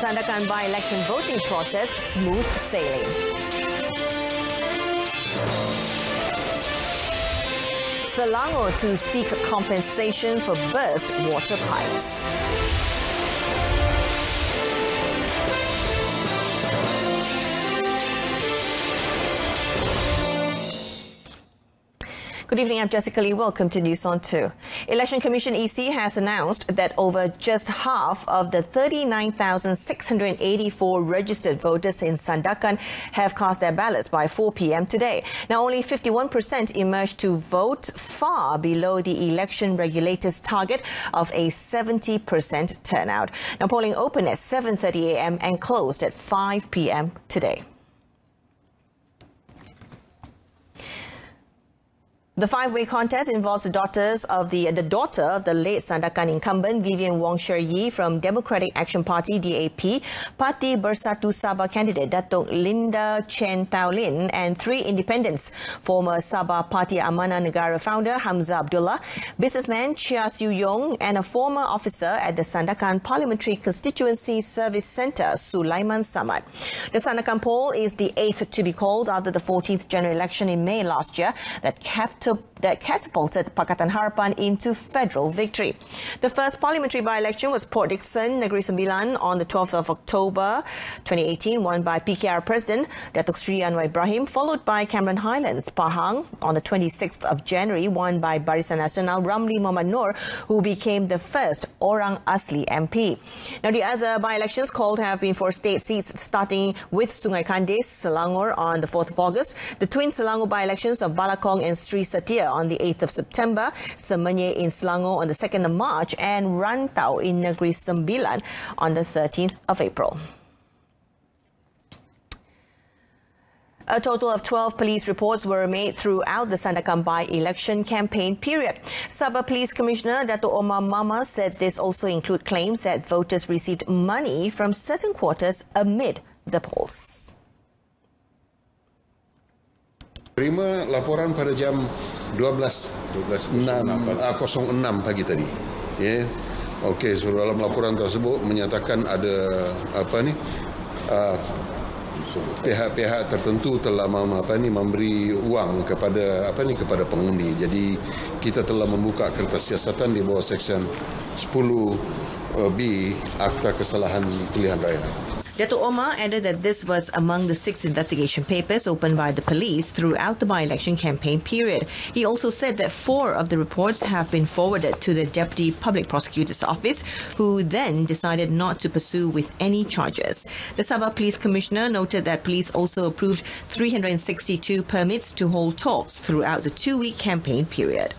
Sandakan by-election voting process smooth sailing. Selangor to seek compensation for burst water pipes. Good evening, I'm Jessica Lee. Welcome to News on 2. Election Commission EC has announced that over just half of the 39,684 registered voters in Sandakan have cast their ballots by 4 p.m. today. Now, only 51% emerged to vote, far below the election regulator's target of a 70% turnout. Now, polling opened at 7:30 a.m. and closed at 5 p.m. today. The five-way contest involves the daughter of the late Sandakan incumbent Vivian Wong Sher Yee from Democratic Action Party (DAP), Parti Bersatu Sabah candidate Datuk Linda Chen Tao Lin, and three independents: former Sabah Parti Amanah Negara founder Hamzah Abdullah, businessman Chia Siu Yong, and a former officer at the Sandakan Parliamentary Constituency Service Centre, Sulaiman Samad. The Sandakan poll is the eighth to be called after the 14th general election in May last year that catapulted Pakatan Harapan into federal victory. The first parliamentary by-election was Port Dickson, Negeri Sembilan on the 12th of October 2018, won by PKR President Datuk Sri Anwar Ibrahim, followed by Cameron Highlands, Pahang on the 26th of January, won by Barisan Nasional Ramli Mohamad Noor, who became the first Orang Asli MP. Now, the other by-elections called have been for state seats, starting with Sungai Kandis, Selangor on the 4th of August, the twin Selangor by-elections of Balakong and Sri Setia on the 8th of September, Semenyih in Selangor on the 2nd of March, and Rantau in Negeri Sembilan on the 13th of April. A total of 12 police reports were made throughout the Sandakan by-election campaign period. Sabah Police Commissioner Dato' Omar Mama said this also include claims that voters received money from certain quarters amid the polls. Terima laporan pada jam 12.06 pagi tadi. Ya. Okey, so dalam laporan tersebut menyatakan ada pihak-pihak tertentu telah memberi wang kepada kepada pengundi. Jadi kita telah membuka kertas siasatan di bawah Seksyen 10B Akta Kesalahan Pilihan Raya. Dato' Omar added that this was among the 6 investigation papers opened by the police throughout the by-election campaign period. He also said that 4 of the reports have been forwarded to the Deputy Public Prosecutor's Office, who then decided not to pursue with any charges. The Sabah Police Commissioner noted that police also approved 362 permits to hold talks throughout the 2-week campaign period.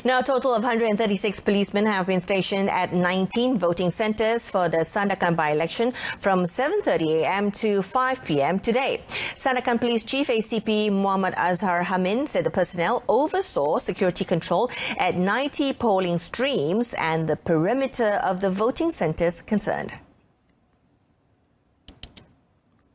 Now, a total of 136 policemen have been stationed at 19 voting centres for the Sandakan by-election from 7:30 a.m. to 5 p.m. today. Sandakan Police Chief ACP Muhammad Azhar Hamin said the personnel oversaw security control at 90 polling streams and the perimeter of the voting centres concerned.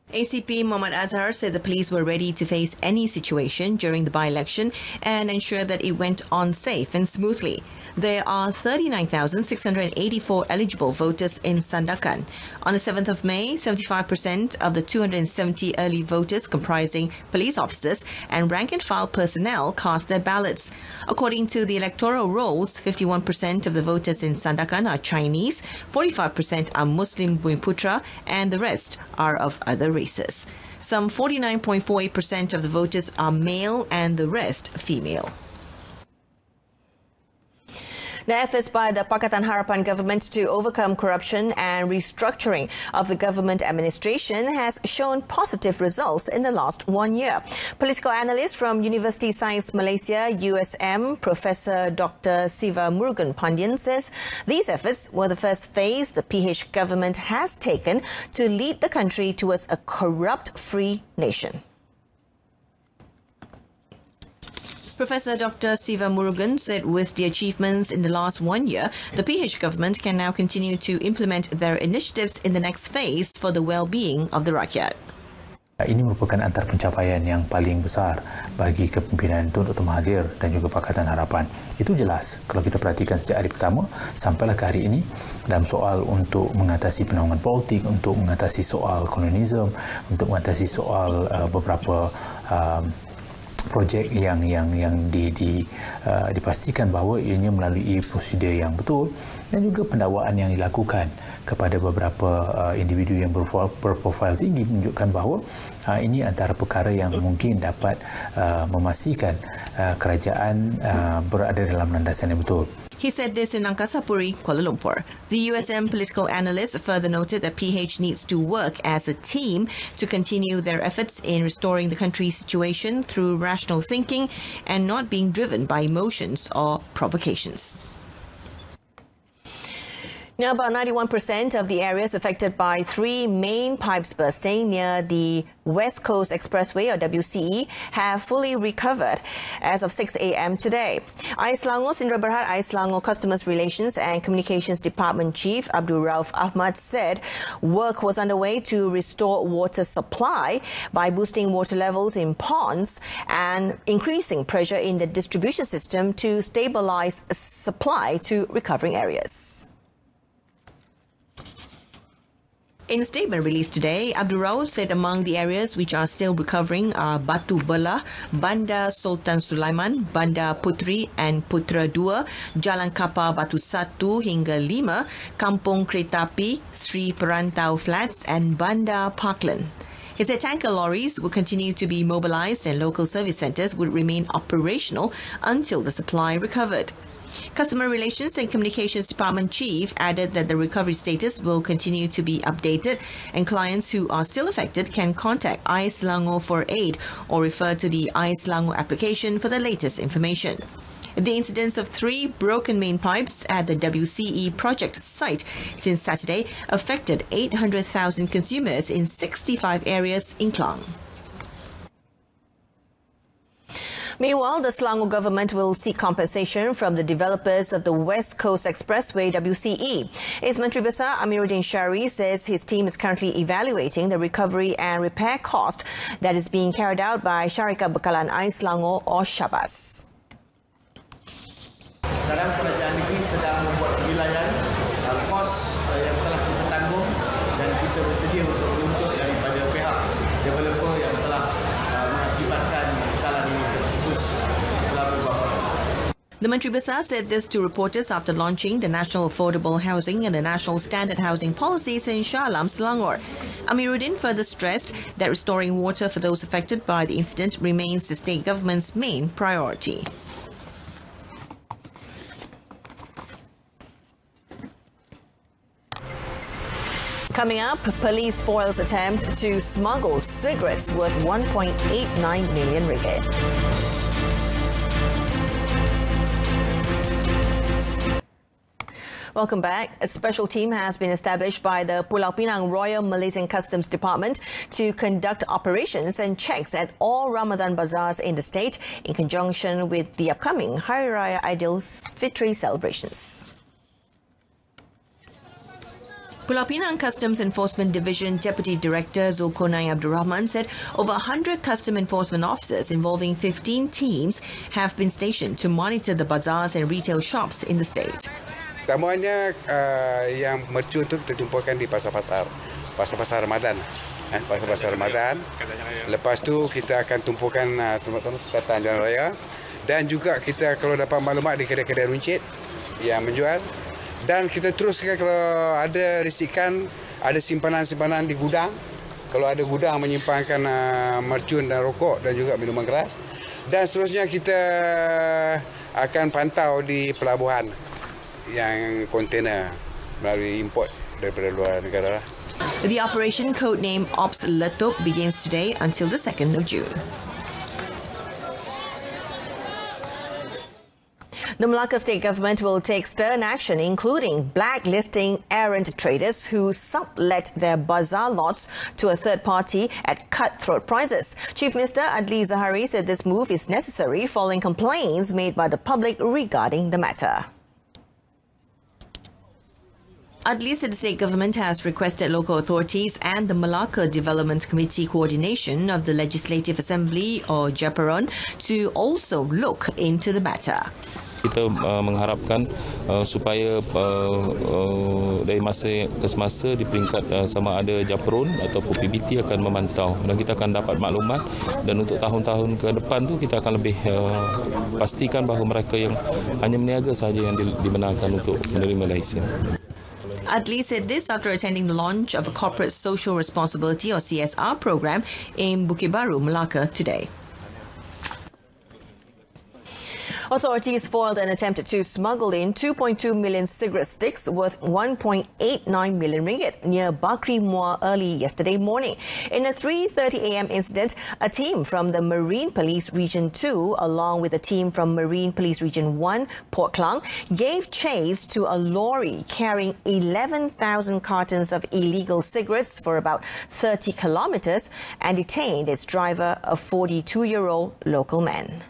ACP Muhammad Azhar said the police were ready to face any situation during the by-election and ensure that it went on safe and smoothly. There are 39,684 eligible voters in Sandakan. On the 7th of May, 75% of the 270 early voters comprising police officers and rank-and-file personnel cast their ballots. According to the electoral rolls, 51% of the voters in Sandakan are Chinese, 45% are Muslim Bumiputra, and the rest are of other races. Some 49.48% of the voters are male and the rest female. The efforts by the Pakatan Harapan government to overcome corruption and restructuring of the government administration has shown positive results in the last 1 year. Political analyst from University Science Malaysia, USM, Professor Dr. Siva Murugan Pandian says these efforts were the first phase the PH government has taken to lead the country towards a corrupt-free nation. Professor Dr. Siva Murugan said with the achievements in the last 1 year, the PH government can now continue to implement their initiatives in the next phase for the well-being of the Rakyat. Ini merupakan antara pencapaian yang paling besar bagi kepimpinan Tun Dr. Mahathir dan juga Pakatan Harapan. Itu jelas kalau kita perhatikan sejak hari pertama sampailah ke hari ini dalam soal untuk mengatasi penawangan politik, untuk mengatasi soal kolonisme, untuk mengatasi soal beberapa projek yang dipastikan bahawa ianya melalui prosedur yang betul dan juga pendakwaan yang dilakukan kepada beberapa individu yang berprofil tinggi menunjukkan bahawa ini antara perkara yang mungkin dapat memastikan kerajaan berada dalam landasan yang betul. He said this in Angkasa Puri, Kuala Lumpur. The USM political analyst further noted that PH needs to work as a team to continue their efforts in restoring the country's situation through rational thinking and not being driven by emotions or provocations. Now, about 91% of the areas affected by three main pipes bursting near the West Coast Expressway, or WCE, have fully recovered as of 6 a.m. today. AIS Selangor Sdn Bhd AIS Selangor Customers Relations and Communications Department Chief Abdul Rauf Ahmad said work was underway to restore water supply by boosting water levels in ponds and increasing pressure in the distribution system to stabilize supply to recovering areas. In a statement released today, Abdul Rauf said among the areas which are still recovering are Batu Belah, Bandar Sultan Sulaiman, Bandar Puteri and Putra II, Jalan Kapal Batu 1 hingga 5, Kampung Kereta Api, Sri Perantau Flats and Bandar Parkland. He said tanker lorries will continue to be mobilised and local service centres would remain operational until the supply recovered. Customer Relations and Communications Department Chief added that the recovery status will continue to be updated and clients who are still affected can contact AIS Selangor for aid or refer to the AIS Selangor application for the latest information. The incidence of 3 broken main pipes at the WCE project site since Saturday affected 800,000 consumers in 65 areas in Klang. Meanwhile, the Selangor government will seek compensation from the developers of the West Coast Expressway WCE. Its Menteri Besar Amiruddin Syari says his team is currently evaluating the recovery and repair cost that is being carried out by Syarikat Bekalan AIS Selangor or Syabas. Sekarang kerajaan negeri sedang membuat penilaian kos yang telah kita tanggung dan kita bersedia untuk menuntut daripada pihak developer yang telah mengakibatkan bekalan ini terputus selama beberapa tahun. The Menteri Besar said this to reporters after launching the National Affordable Housing and the National Standard Housing policies in Shah Alam, Selangor. Amiruddin further stressed that restoring water for those affected by the incident remains the state government's main priority. Coming up, police foils attempt to smuggle cigarettes worth 1.89 million ringgit. Welcome back. A special team has been established by the Pulau Pinang Royal Malaysian Customs Department to conduct operations and checks at all Ramadan bazaars in the state in conjunction with the upcoming Hari Raya Aidil Fitri celebrations. Pulau Pinang Customs Enforcement Division Deputy Director Zulkarnain Abdul Rahman said over 100 custom enforcement officers involving 15 teams have been stationed to monitor the bazaars and retail shops in the state. Utamanya yang mercun itu kita jumpakan di pasar-pasar Ramadan. Pasar-pasar Ramadan. Lepas tu kita akan tumpukan sekatan jalan raya dan juga kita kalau dapat maklumat di kedai-kedai runcit yang menjual. Dan kita teruskan kalau ada risikan, ada simpanan-simpanan di gudang. Kalau ada gudang menyimpankan mercun dan rokok dan juga minuman keras. Dan seterusnya kita akan pantau di pelabuhan yang kontena melalui import daripada luar negara. The operation codenamed Ops Letup begins today until the 2nd of June. The Malacca State Government will take stern action, including blacklisting errant traders who sublet their bazaar lots to a third party at cutthroat prices. Chief Minister Adli Zahari said this move is necessary following complaints made by the public regarding the matter. At least the state government has requested local authorities and the Malacca Development Committee Coordination of the Legislative Assembly or JEPERON to also look into the matter. Kita mengharapkan supaya dari masa ke semasa di peringkat sama ada JEPERON ataupun PBT akan memantau dan kita akan dapat maklumat, dan untuk tahun-tahun ke depan tu kita akan lebih pastikan bahawa mereka yang hanya meniaga sahaja yang dibenarkan untuk menerima lesen. Adli said this after attending the launch of a corporate social responsibility or CSR program in Bukit Baru, Melaka today. Authorities foiled an attempt to smuggle in 2.2 million cigarette sticks worth 1.89 million ringgit near Bakri Muar early yesterday morning. In a 3:30 a.m. incident, a team from the Marine Police Region 2 along with a team from Marine Police Region 1, Port Klang, gave chase to a lorry carrying 11,000 cartons of illegal cigarettes for about 30 kilometers and detained its driver, a 42-year-old local man.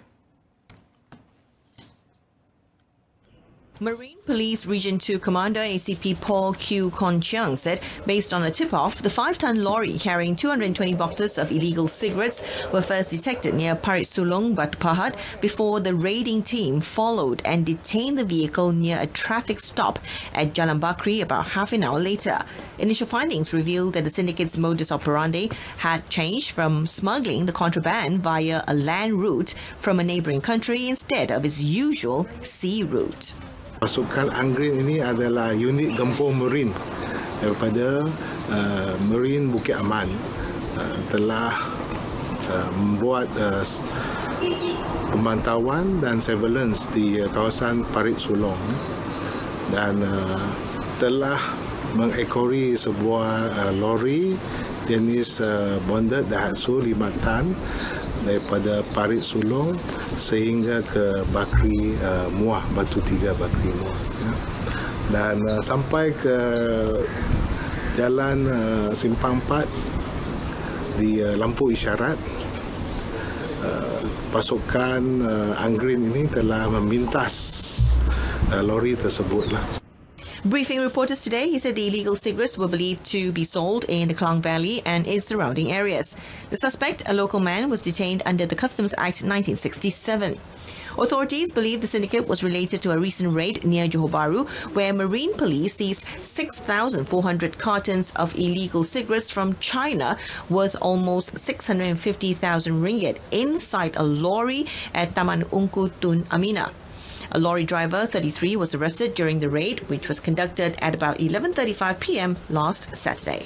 Marine Police Region 2 Commander ACP Paul Q. Kon Chiang said, based on a tip-off, the 5-ton lorry carrying 220 boxes of illegal cigarettes were first detected near Parit Sulong, Batu Pahat, before the raiding team followed and detained the vehicle near a traffic stop at Jalan Bakri about half an hour later. Initial findings revealed that the syndicate's modus operandi had changed from smuggling the contraband via a land route from a neighbouring country instead of its usual sea route. Pasukan Anggreen ini adalah unit gempur Marine daripada Marine Bukit Aman, telah membuat pemantauan dan surveillance di kawasan Parit Sulong dan telah mengekori sebuah lori jenis bonded Daihatsu 5 tan daripada Parit Sulong sehingga ke Bakri Muar, Batu Tiga Bakri Muar. Dan sampai ke jalan Simpang 4 di lampu isyarat, pasukan Anggreen ini telah memintas lori tersebutlah. Briefing reporters today, he said the illegal cigarettes were believed to be sold in the Klang Valley and its surrounding areas. The suspect, a local man, was detained under the Customs Act 1967. Authorities believe the syndicate was related to a recent raid near Johor Bahru, where Marine Police seized 6,400 cartons of illegal cigarettes from China worth almost 650,000 ringgit inside a lorry at Taman Ungku Tun Amina. A lorry driver, 33, was arrested during the raid, which was conducted at about 11:35 p.m. last Saturday.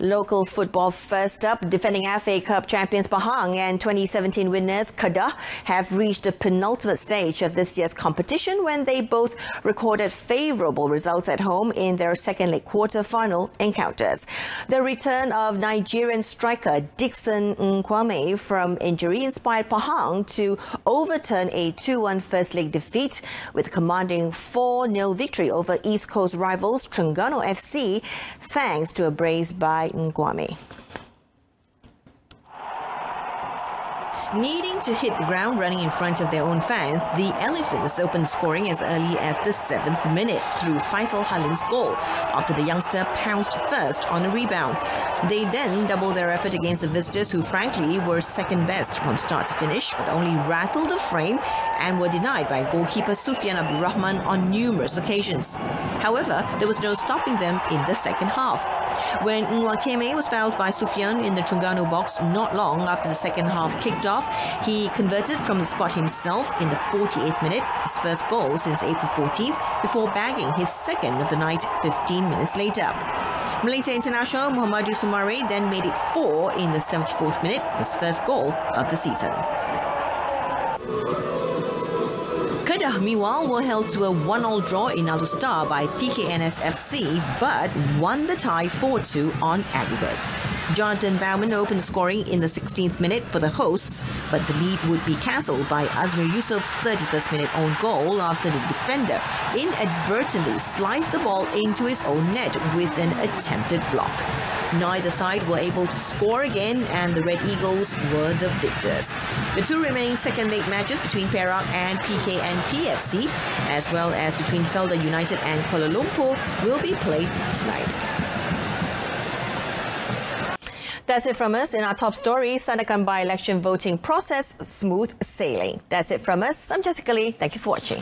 Local football first up, defending FA Cup champions Pahang and 2017 winners Kedah have reached the penultimate stage of this year's competition when they both recorded favourable results at home in their second leg quarter-final encounters. The return of Nigerian striker Dixon Nkwame from injury inspired Pahang to overturn a 2-1 first leg defeat with a commanding 4-0 victory over East Coast rivals Terengganu FC thanks to a brace by Nkwame. Needing to hit the ground running in front of their own fans, the Elephants opened scoring as early as the 7th minute through Faisal Halim's goal after the youngster pounced first on a rebound. They then doubled their effort against the visitors, who frankly were second best from start to finish but only rattled the frame and were denied by goalkeeper Sufyan Abdul Rahman on numerous occasions. However, there was no stopping them in the second half. When Nwakeme was fouled by Sufyan in the Terengganu box not long after the second half kicked off, he converted from the spot himself in the 48th minute, his first goal since April 14th, before bagging his second of the night 15 minutes later. Malaysia international Muhammadu Sumare then made it 4 in the 74th minute, his first goal of the season. Kedah, meanwhile, were held to a 1-1 draw in Alustar by PKNS FC, but won the tie 4-2 on aggregate. Jonathan Bauman opened scoring in the 16th minute for the hosts, but the lead would be cancelled by Azmir Yusuf's 31st minute own goal after the defender inadvertently sliced the ball into his own net with an attempted block. Neither side were able to score again, and the Red Eagles were the victors. The two remaining second leg matches between Perak and PKN PFC, as well as between Felda United and Kuala Lumpur, will be played tonight. That's it from us in our top story. Sandakan by-election voting process smooth sailing. That's it from us. I'm Jessica Lee. Thank you for watching.